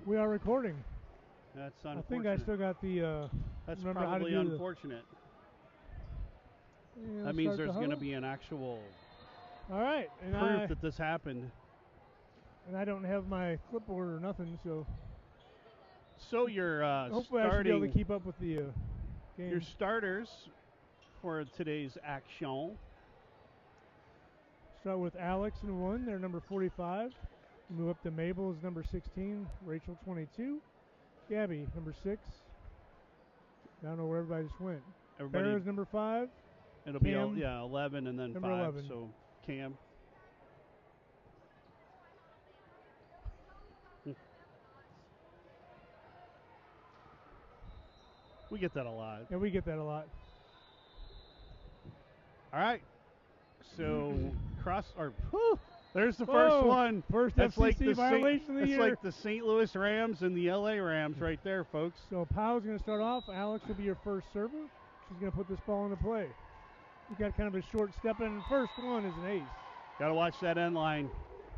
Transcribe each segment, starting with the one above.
We are recording. That's unfortunate. I think I still got the. That's probably unfortunate. Yeah, that means there's going to be an actual all right, proof that this happened. And I don't have my clipboard or nothing, so. So you're hopefully I should be able to keep up with the game. Your starters for today's action. Start with Alex in 1. They're number 45. Move up to Mabel is number 16. Rachel 22. Gabby number 6. I don't know where everybody just went. Farrah's number 5. It'll Cam, be 11 and then 5. 11. So Cam. We get that a lot. Yeah, we get that a lot. All right. So there's the first one. First that's FCC violation of the year. It's like the St. Louis Rams and the LA Rams right there, folks. So Powell's going to start off. Alex will be your first server. She's going to put this ball into play. We got kind of a short step in. First one is an ace. Got to watch that end line.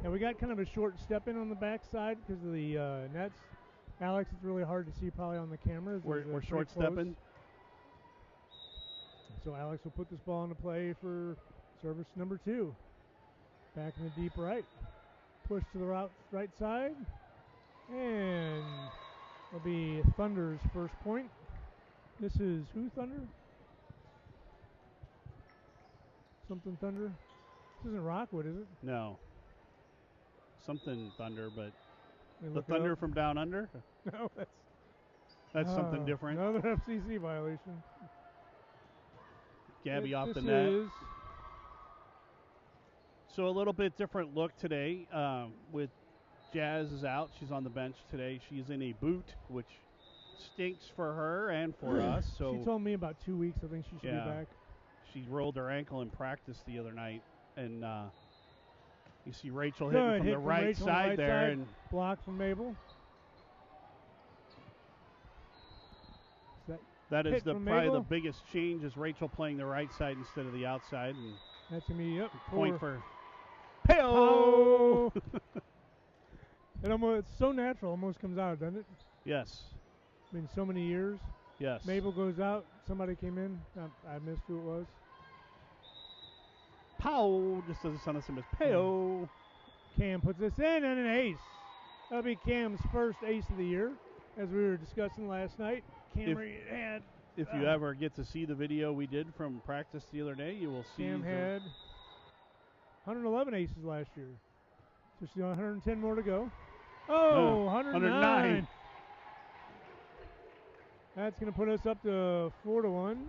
Yeah, we got kind of a short step in on the backside because of the nets. Alex, it's really hard to see probably on the cameras. We're short stepping. So Alex will put this ball into play for service number 2. Back in the deep right. Push to the right side. And it'll be Thunder's first point. This is who, Thunder? Something Thunder? This isn't Rockwood, is it? No. Something Thunder, but the Thunder from down under? No, that's something different. Another FCC violation. Gabby off the net. So a little bit different look today with Jazz is out. She's on the bench today. She's in a boot, which stinks for her and for us. So she told me about 2 weeks. I think she should be back. She rolled her ankle in practice the other night, and you see Rachel hitting from the right side there, and block from Mabel. That is probably the biggest change is Rachel playing the right side instead of the outside, and that's gonna be point for Peo. It's so natural, almost comes out, doesn't it? Yes. Been so many years. Yes. Mabel goes out. Somebody came in. I missed who it was. Pow just doesn't sound the same as Peo. Cam puts this in and an ace. That'll be Cam's first ace of the year, as we were discussing last night. If you ever get to see the video we did from practice the other day, you will see Cam had 111 aces last year. So she's got 110 more to go. 109. That's going to put us up to 4-1.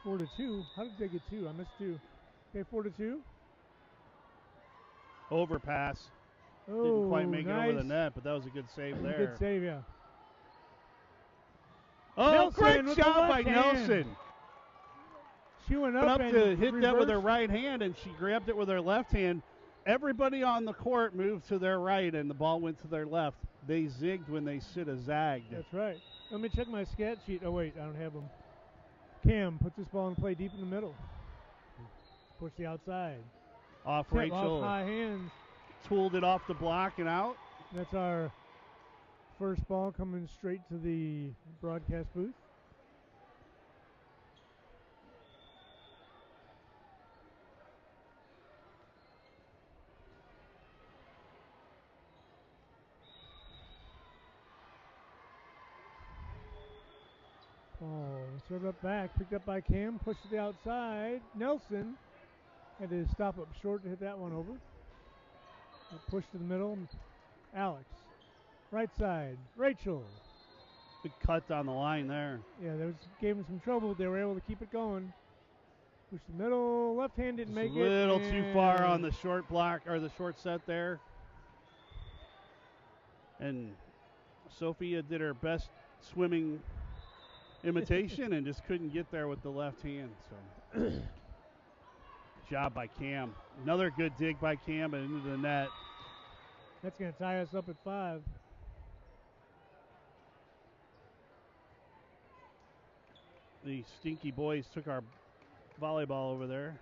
4-2. How did they get 2? I missed 2. Okay, 4-2. Overpass. Didn't quite make it over the net, but that was a good save there. Good save, yeah. Oh, Nelson, great job by Nelson. She went up and to hit that with her right hand, and she grabbed it with her left hand. Everybody on the court moved to their right, and the ball went to their left. They zigged when they should have zagged. That's right. Let me check my stat sheet. Oh, wait, I don't have them. Cam puts this ball in play deep in the middle. Push the outside. Off Rachel. Off high hands. Tooled it off the block and out. That's our first ball coming straight to the broadcast booth. Oh, served up back, picked up by Cam, pushed to the outside. Nelson had to stop up short to hit that one over. Push to the middle. Alex. Right side. Rachel. Good cut down the line there. Yeah, that gave them some trouble. They were able to keep it going. Push the middle. Left hand didn't make it. A little too far on the short block or the short set there. And Sophia did her best swimming imitation and just couldn't get there with the left hand. So job by Cam. Another good dig by Cam and into the net. That's going to tie us up at 5. The Stinky Boys took our volleyball over there.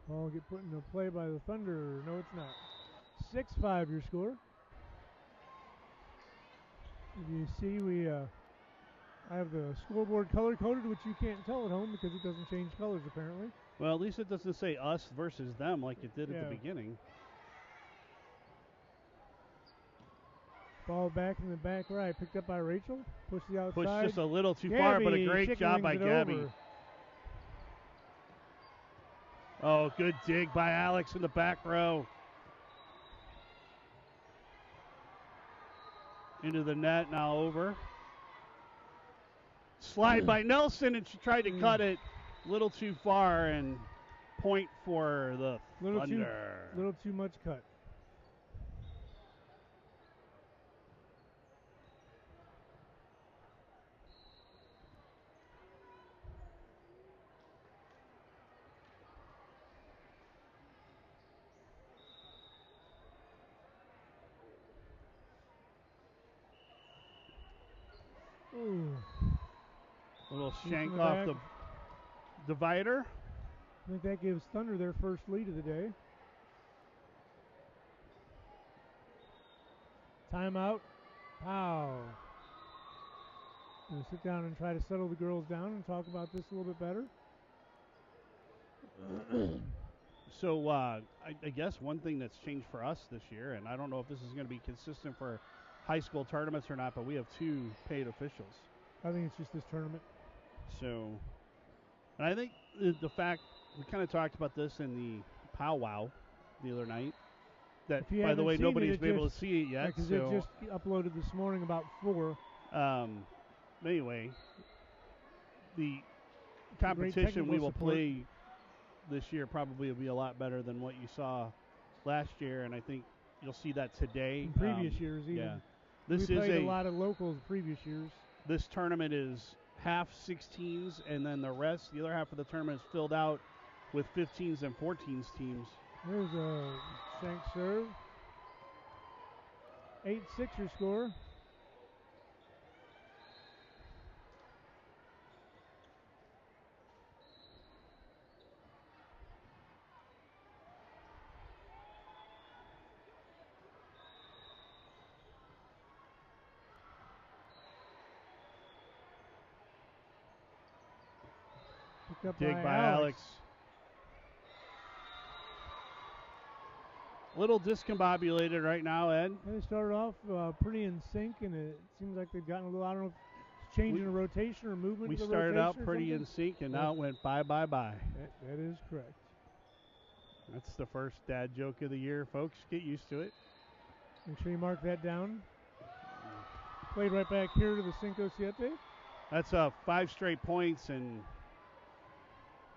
Ball Ball get put into play by the Thunder. No, it's not. 6-5 your score. If you see, I have the scoreboard color-coded, which you can't tell at home because it doesn't change colors, apparently. Well, at least it doesn't say us versus them like it did at the beginning. Ball back in the back right, picked up by Rachel. Push the outside. Pushed just a little too far, but a great job by Gabby. Over. Oh, good dig by Alex in the back row. Into the net, now over. Slide by Nelson, and she tried to cut it a little too far, and point for the Thunder. Little too much cut. Ooh. Little shank off the divider. I think that gives Thunder their first lead of the day. Timeout. Pow. Gonna sit down and try to settle the girls down and talk about this a little bit better. So I guess one thing that's changed for us this year, and I don't know if this is going to be consistent for high school tournaments or not, but we have 2 paid officials. I think it's just this tournament. So, and I think the fact, we kind of talked about this in the powwow the other night, that, by the way, nobody's been able to see it yet. Because it just uploaded this morning about 4. Anyway, the competition we will play this year probably will be a lot better than what you saw last year, and I think you'll see that today. In previous years, even. Yeah. We played a lot of locals previous years. This tournament is half 16s, and then the other half of the tournament is filled out with 15s and 14s teams. There's a shank serve. 8-6 your score. Dig by Alex. A little discombobulated right now, Ed. They started off pretty in sync, and it seems like they've gotten a little, I don't know if it's changing a rotation or movement. We started out pretty in sync, and now it went bye. That is correct. That's the first dad joke of the year, folks. Get used to it. Make sure you mark that down. Played right back here to the Cinco Siete. That's 5 straight points, and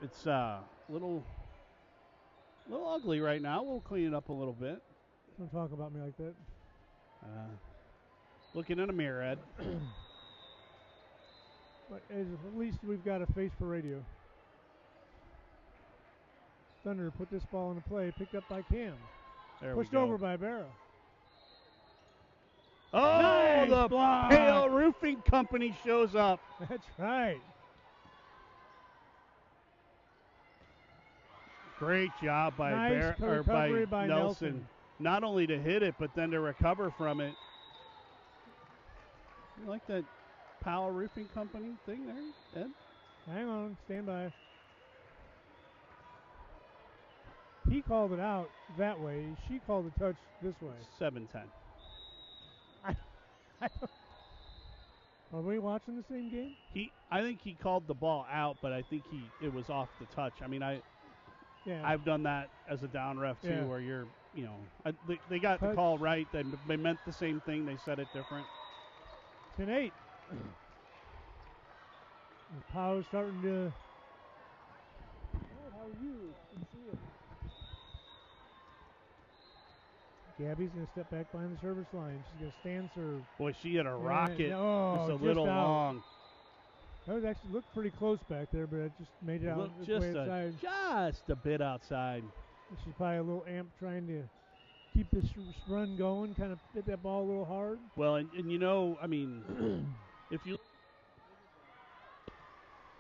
it's a little ugly right now. We'll clean it up a little bit. Don't talk about me like that. Looking in a mirror, Ed. But at least we've got a face for radio. Thunder put this ball into play. Picked up by Cam. Pushed over by Barra. Oh, nice the block. Beal Roofing Company shows up. That's right. Great job by by Nelson. Not only to hit it, but then to recover from it. You like that Powell Roofing Company thing there, Ed? Hang on, stand by. He called it out that way. She called the touch this way. 7-10. Are we watching the same game? I think he called the ball out, but I think it was off the touch. I mean, I've done that as a down ref too, where you're, they got the call right. They meant the same thing. They said it different. 10-8. Powell's starting to. How are you? Can see it. Gabby's going to step back behind the service line. She's going to stand serve. Boy, she had a rocket. Oh, just a little long. That was actually looked pretty close back there, but it just made it out outside. Just a bit outside. She's probably a little amped trying to keep this run going, kind of hit that ball a little hard. Well, and I mean, if you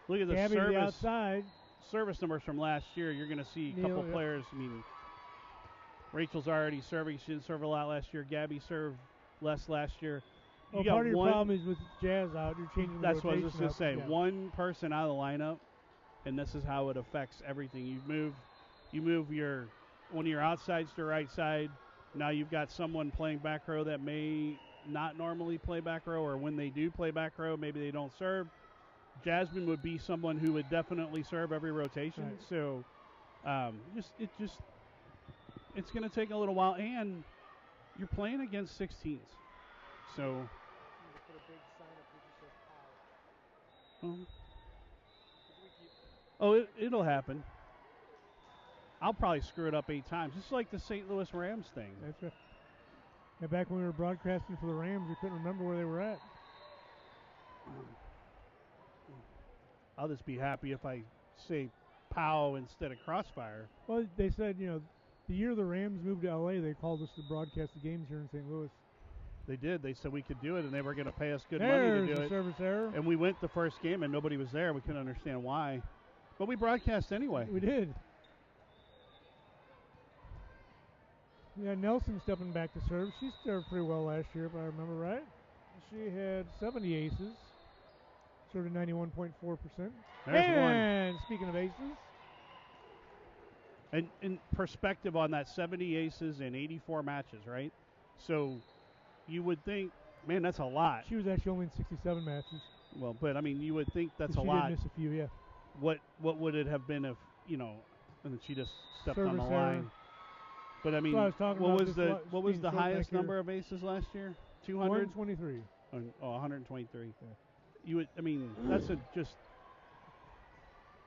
look at the Gabby service, the outside. service numbers from last year, you're going to see a couple players. I mean, Rachel's already serving. She didn't serve a lot last year. Gabby served less last year. Well, part of your problem is with Jazz out. You're changing the That's what I was rotation just going to say. Yeah. One person out of the lineup, and this is how it affects everything. You move one of your outsides to right side. Now you've got someone playing back row that may not normally play back row, or when they do play back row, maybe they don't serve. Jasmine would be someone who would definitely serve every rotation. Right. So it's going to take a little while, and you're playing against 16s. So it'll happen. I'll probably screw it up 8 times, just like the St. Louis Rams thing. That's right. Yeah, back when we were broadcasting for the Rams, we couldn't remember where they were at. I'll just be happy if I say POW instead of Crossfire. Well, they said, the year the Rams moved to L.A., they called us to broadcast the games here in St. Louis. They did. They said we could do it, and they were going to pay us good money to do it. Service error. And we went the first game, and nobody was there. We couldn't understand why. But we broadcast anyway. We did. Yeah, Nelson stepping back to serve. She served pretty well last year, if I remember right. She had 70 aces. Served at 91.4%. And one. Speaking of aces. And in perspective on that, 70 aces in 84 matches, right? So you would think, man, that's a lot. She was actually only in 67 matches. Well, but, I mean, you would think that's a she lot. She did miss a few, yeah. What would it have been if, and then she just stepped Service on the line. But, I mean, what was the highest number of aces last year? 200? 123. Oh, 123. Yeah. You would, I mean, that's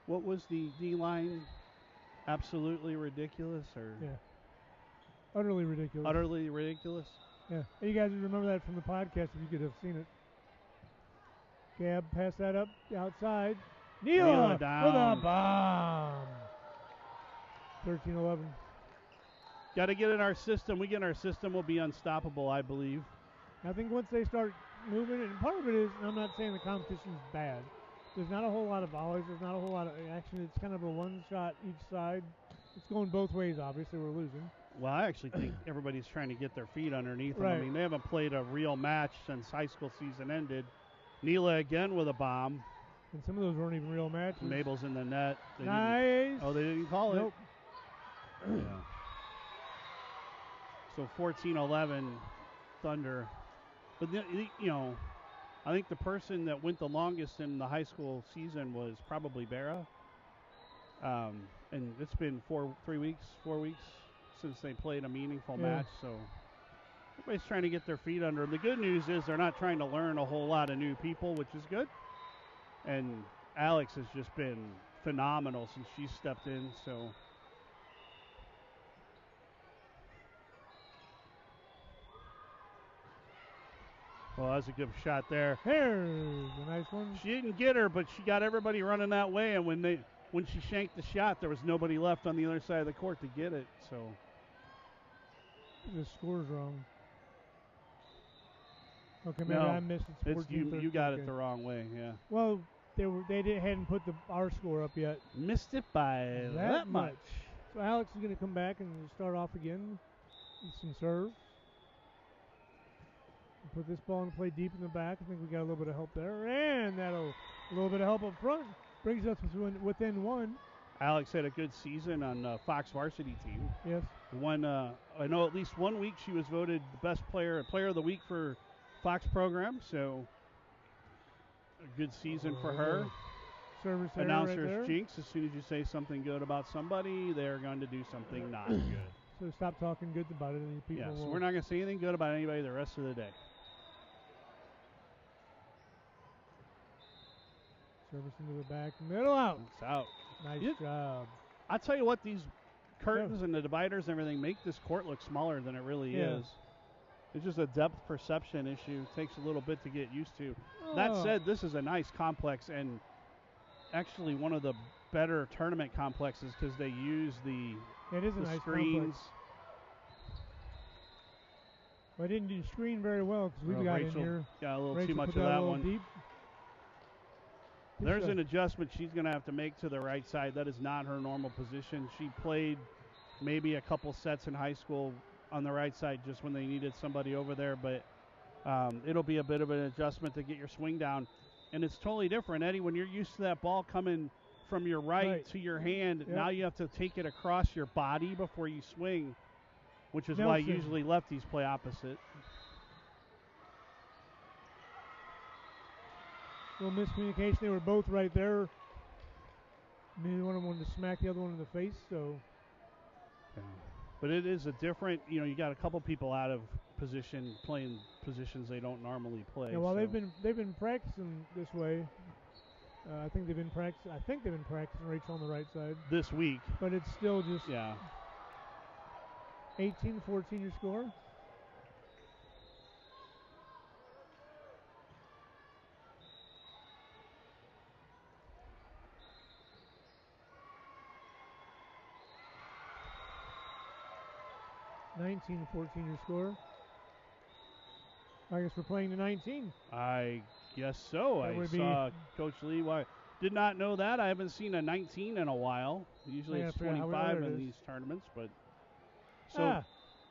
what was the D-line? Absolutely ridiculous, or? Yeah. Utterly ridiculous. Utterly ridiculous? Yeah. And you guys would remember that from the podcast if you could have seen it. Gab passed that up outside. Neela with a bomb. 13-11. Got to get in our system. We get in our system, we'll be unstoppable, I believe. I think once they start moving, and part of it is, and I'm not saying the competition's bad. There's not a whole lot of volleys. There's not a whole lot of action. It's kind of a one shot each side. It's going both ways, obviously. We're losing. Well, I actually think everybody's trying to get their feet underneath them. Right. I mean, they haven't played a real match since high school season ended. Neela again with a bomb. And some of those weren't even real matches. Mabel's in the net. Nice. They didn't call nope. it. Yeah. So 14-11 Thunder. But, I think the person that went the longest in the high school season was probably Barra. And it's been 4 weeks since they played a meaningful match. So everybody's trying to get their feet under them. The good news is they're not trying to learn a whole lot of new people, which is good. And Alex has just been phenomenal since she stepped in. So. Well, that was a good shot there. There's a nice one. She didn't get her, but she got everybody running that way. And when she shanked the shot, there was nobody left on the other side of the court to get it. So the score's wrong. Okay, maybe I missed it. You got it the wrong way. Yeah. Well, they hadn't put our score up yet. Missed it by that much. So Alex is going to come back and start off again with some serves. Put this ball in play deep in the back. I think we got a little bit of help there. And a little bit of help up front brings us within one. Alex had a good season on Fox varsity team. Yes. I know at least 1 week she was voted the best player of the week for Fox program. So a good season for her. Service Announcers right jinx. As soon as you say something good about somebody, they're going to do something not good. So stop talking good about it. And people yes, will. We're not going to say anything good about anybody the rest of the day. Service into the back, middle out. It's out. Nice job. I'll tell you what, these curtains and the dividers and everything make this court look smaller than it really is. It's just a depth perception issue. It takes a little bit to get used to. That said, this is a nice complex and actually one of the better tournament complexes because they use the nice screens. Complex. Well, I didn't do screen very well because we got Rachel in here. Got a little Rachel too much put of that a one. Deep. There's an adjustment she's going to have to make to the right side. That is not her normal position. She played maybe a couple sets in high school on the right side just when they needed somebody over there, but it'll be a bit of an adjustment to get your swing down. And it's totally different, Eddie, when you're used to that ball coming from your right to your hand. Yep. Now you have to take it across your body before you swing, which is why usually lefties play opposite. Little miscommunication. They were both right there. Neither one of them wanted to smack the other one in the face, so. Yeah. But it is a different, you got a couple people out of position playing positions they don't normally play. Yeah, well, they've been practicing this way. I think they've been practicing Rachel on the right side this week. But it's still just 18-14 your score. $19-14 your score. I guess we're playing to 19. I guess so. I saw Coach Lee. Did not know that. I haven't seen a 19 in a while. Usually it's 25 in these tournaments. But so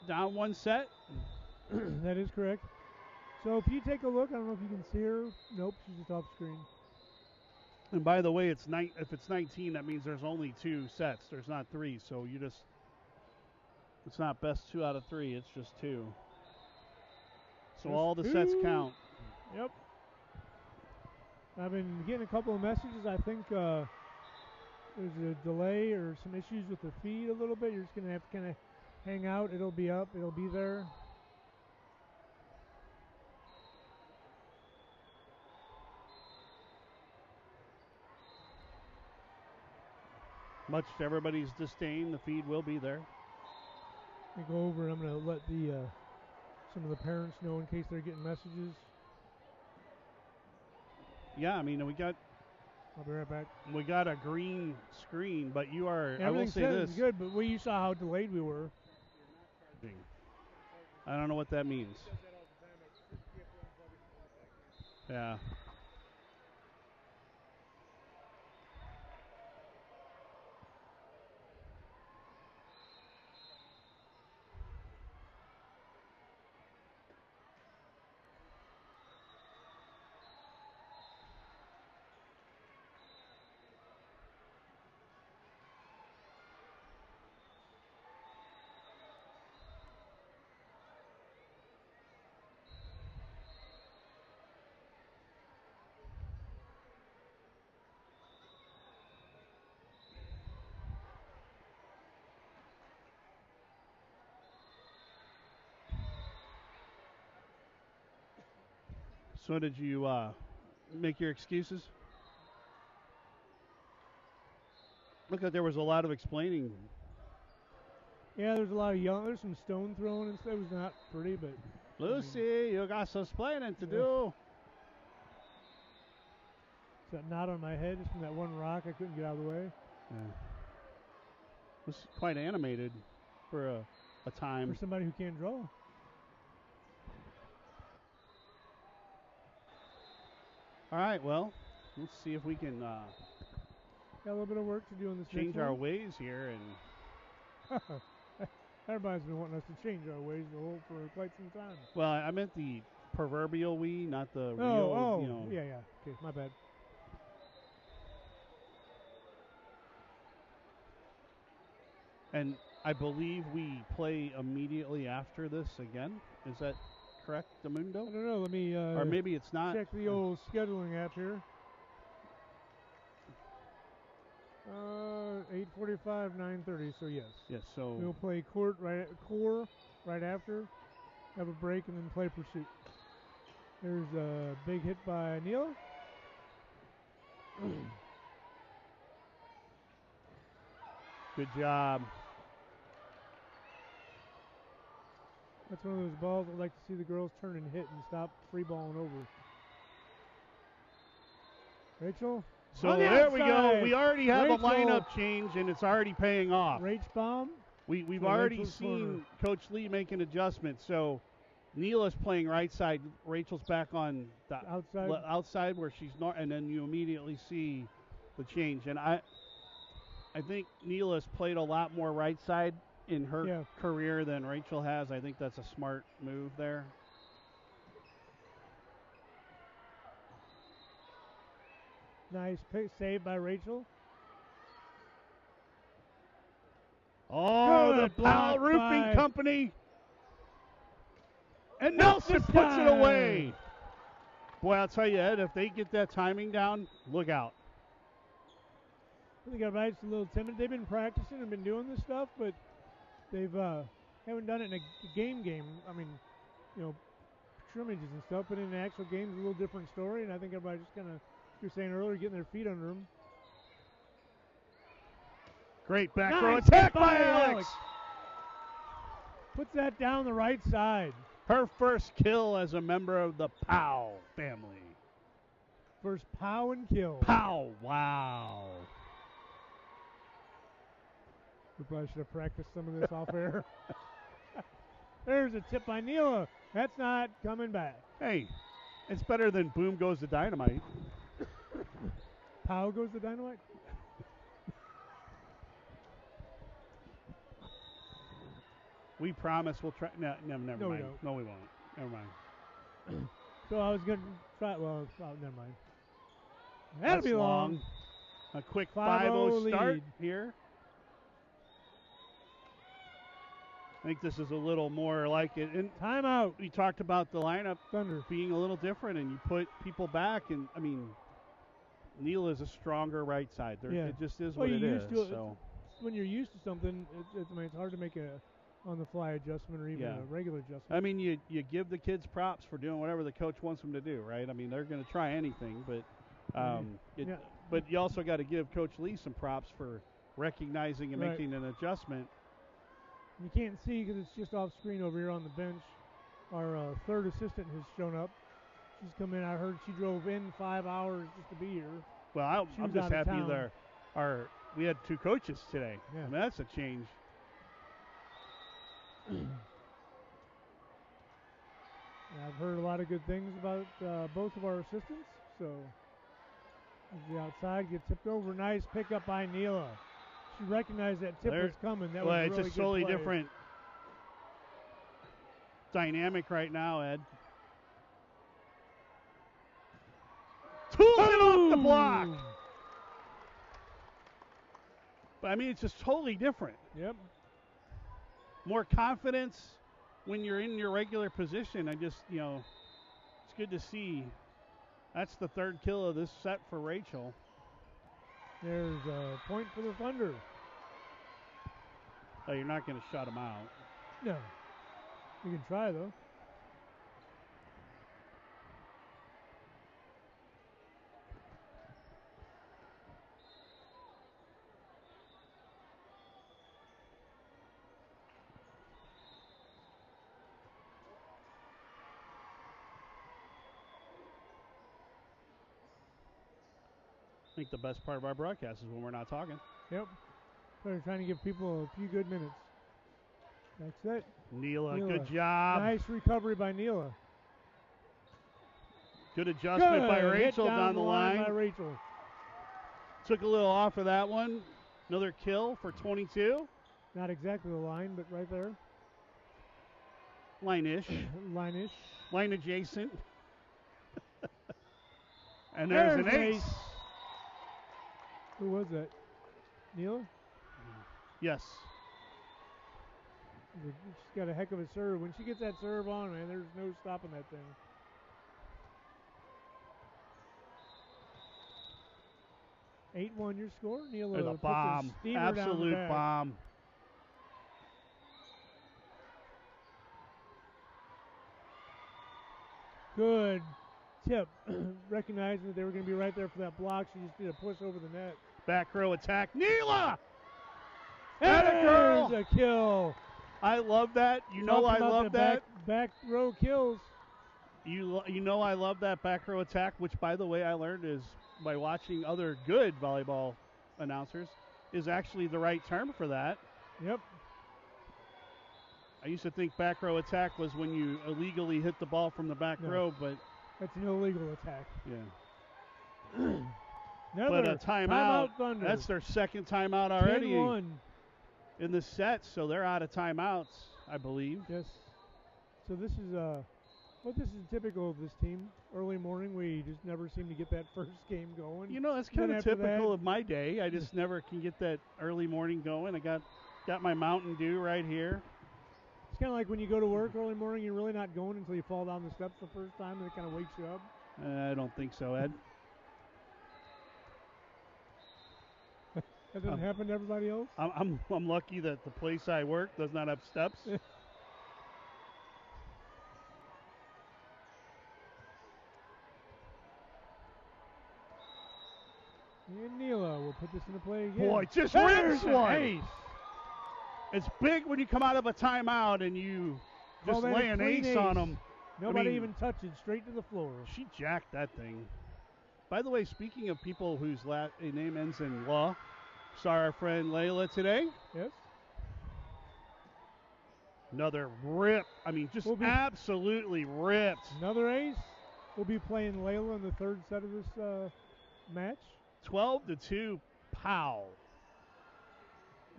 down one set. That is correct. So if you take a look, I don't know if you can see her. Nope, she's just off screen. And by the way, if it's 19, that means there's only 2 sets. There's not 3. So it's not best 2 out of 3. It's just 2. So all the sets count. Yep. I've been getting a couple of messages. I think there's a delay or some issues with the feed a little bit. You're just going to have to kind of hang out. It'll be up. It'll be there. Much to everybody's disdain, the feed will be there. Let me go over and I'm going to let some of the parents know in case they're getting messages. Yeah, I mean, I'll be right back. We got a green screen, but you are. Yeah, I will say this. Good, but you saw how delayed we were. I don't know what that means. Yeah. So did you make your excuses? Look like there was a lot of explaining. Yeah, there's a lot of there's some stone thrown and stuff. It was not pretty, but. Lucy, you got some explaining to do. That knot on my head just from that one rock. I couldn't get out of the way. Yeah. It was quite animated for a time. For somebody who can't draw. All right, well, let's see if we can got a little bit of work to do in this change our ways here. And everybody's been wanting us to change our ways for quite some time. Well, I meant the proverbial we, not the real. Oh, yeah. Okay, my bad. And I believe we play immediately after this again. Is that correct, Damundo? I don't know. Let me. Or maybe it's not. Check the old scheduling app here. 8:45, 9:30. So yes. Yes. So we'll play core right after. Have a break and then play pursuit. There's a big hit by Neil. Good job. That's one of those balls I'd like to see the girls turn and hit and stop free balling over. Rachel? So there we go. We already have a lineup change, and it's already paying off. Rach bomb. We've already seen Coach Lee make an adjustment. So Neela's playing right side. Rachel's back on the outside where she's not, and then you immediately see the change. And I think Neela's played a lot more right side in her career than Rachel has. I think that's a smart move there. Nice save by Rachel. Oh, good the Powell Roofing Company. And Nelson puts it away. Boy, I'll tell you, Ed, if they get that timing down, look out. I think everybody's a little timid. They've been practicing and been doing this stuff, but they've haven't done it in a game. I mean, scrimmages and stuff, but in the actual game, it's a little different story, and I think everybody's just kind of, you were saying earlier, getting their feet under them. Great back row attack by Alex. Puts that down the right side. Her first kill as a member of the Powell family. First Powell and kill. Powell, wow. We probably should have practiced some of this off air. There's a tip by Neela. That's not coming back. Hey, it's better than boom goes the dynamite. Powell goes the dynamite? We promise we'll try. No, never mind. No, we won't. Never mind. So I was going to try. Well, never mind. That'll be long. A quick 5-0 start lead here. I think this is a little more like it. And timeout. We talked about the lineup Thunder being a little different, and you put people back. And I mean, Neil is a stronger right side. It just is what it is. So when you're used to something, it's hard to make a on-the-fly adjustment or even a regular adjustment. I mean, you give the kids props for doing whatever the coach wants them to do, right? I mean, they're going to try anything, but but you also got to give Coach Lee some props for recognizing and making an adjustment. You can't see because it's just off screen over here on the bench. Our third assistant has shown up. She's come in. I heard she drove in 5 hours just to be here. Well, I'm just happy we had two coaches today. Yeah. I mean, that's a change. I've heard a lot of good things about both of our assistants. So the outside gets tipped over. Nice pickup by Neela. She recognized that tip was coming. That was it's really a totally good play. different dynamic right now, Ed. Tools it off the block. But I mean, it's just totally different. Yep. More confidence when you're in your regular position. It's good to see. That's the third kill of this set for Rachel. There's a point for the Thunder. Oh, you're not going to shut them out. No. You can try, though. I think the best part of our broadcast is when we're not talking. Yep. We're trying to give people a few good minutes. That's it. Neela, good job. Nice recovery by Neela. Good adjustment by Rachel down the line. By Rachel. Took a little off of that one. Another kill for 22. Not exactly the line, but right there. Line-ish. Line-ish. Line adjacent. And there's an ace. Who was that? Neela? Yes. She's got a heck of a serve. When she gets that serve on, man, there's no stopping that thing. (8-1) your score. Neela there's a bomb. Absolute bomb. Good tip. Recognizing that they were going to be right there for that block, she just did a push over the net. Back row attack. Neela! There's a kill. I love that. I love that. Back row kills. I love that back row attack, which, by the way, I learned is by watching other good volleyball announcers, is actually the right term for that. Yep. I used to think back row attack was when you illegally hit the ball from the back row, but that's an illegal attack. Yeah. But a timeout. Thunder. That's their second timeout already 10-1. in the set, so they're out of timeouts, I believe. Yes. So this is this is typical of this team. Early morning, we just never seem to get that first game going. You know, that's kind of typical of my day. I just never can get that early morning going. I got my Mountain Dew right here. It's kind of like when you go to work early morning, you're really not going until you fall down the steps the first time, and it kind of wakes you up. I don't think so, Ed. That doesn't happen to everybody else? I'm lucky that the place I work does not have steps. And Neela will put this into play again. Boy, just rips one. Ace. It's big when you come out of a timeout and you just lay an ace on them. Nobody even touches, straight to the floor. She jacked that thing. By the way, speaking of people whose name ends in law, saw our friend Layla today. Yes. Another rip. I mean, just absolutely ripped. Another ace. We'll be playing Layla in the third set of this match. 12-2, pow.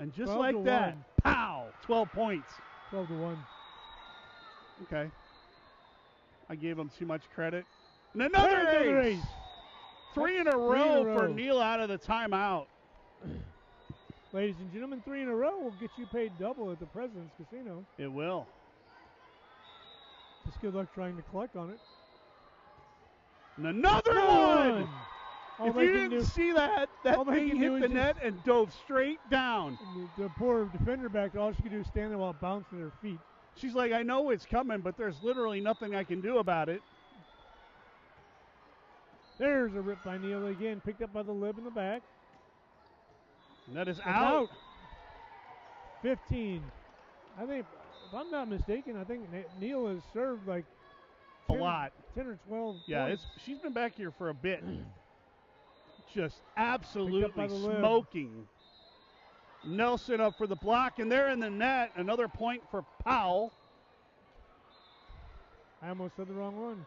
And just like that, pow, 12 points. 12-1. Okay. I gave him too much credit. And another ace. Three in a row for Neil out of the timeout. Ladies and gentlemen, 3 in a row will get you paid double at the President's Casino. It will. Just good luck trying to collect on it. And another one! If you didn't see that thing hit the net and dove straight down. The poor defender back there, all she could do is stand there while it bounced at her feet. She's like, I know it's coming, but there's literally nothing I can do about it. There's a rip by Neil again, picked up by the lib in the back. And that is out. 15. I think, if I'm not mistaken, I think Neil has served like 10, a lot. 10 or 12 Yeah, points. She's been back here for a bit. Just absolutely smoking. Nelson up for the block, and they're in the net. Another point for Powell. I almost said the wrong one.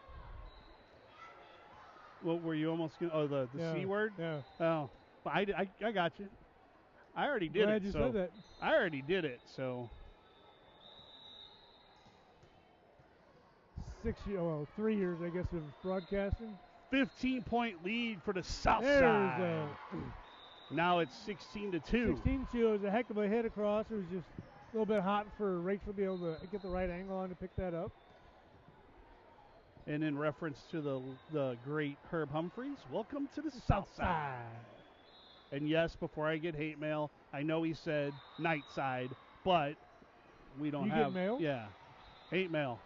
What were you almost going to? Oh, the C word? Yeah. Oh, I got you. I already did Glad you said that. I already did it, so. 3 years, I guess, of broadcasting. 15-point lead for the South Side. Now it's 16-2. 16-2. It was a heck of a hit across. It was just a little bit hot for Rachel to be able to get the right angle on to pick that up. And in reference to the great Herb Humphreys, welcome to the South Side. And yes, before I get hate mail, I know he said night side, but we don't have. You get mail? Yeah, hate mail.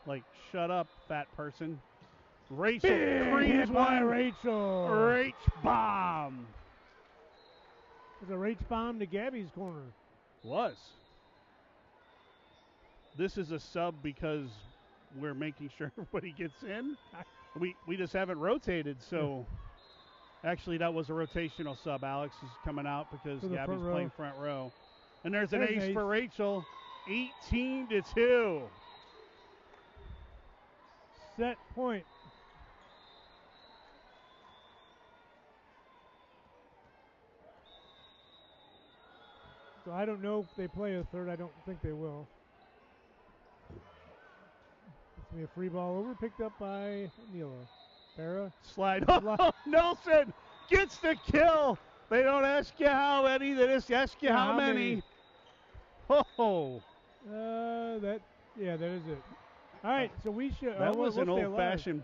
Like, shut up, fat person. Rachel creams one. Rachel. Rach bomb. It's a Rach bomb to Gabby's corner. Was. This is a sub because we're making sure everybody gets in. We just haven't rotated, so actually that was a rotational sub. Alex is coming out because Gabby's playing front row. And there's an ace for Rachel. 18-2. Set point. So I don't know if they play a third. I don't think they will. It's going to be a free ball over, picked up by Neela. Farah. Slide. Oh, Nelson gets the kill. They don't ask you how many. They just ask you how many. Oh. That is it. All right, so we should. That was an old-fashioned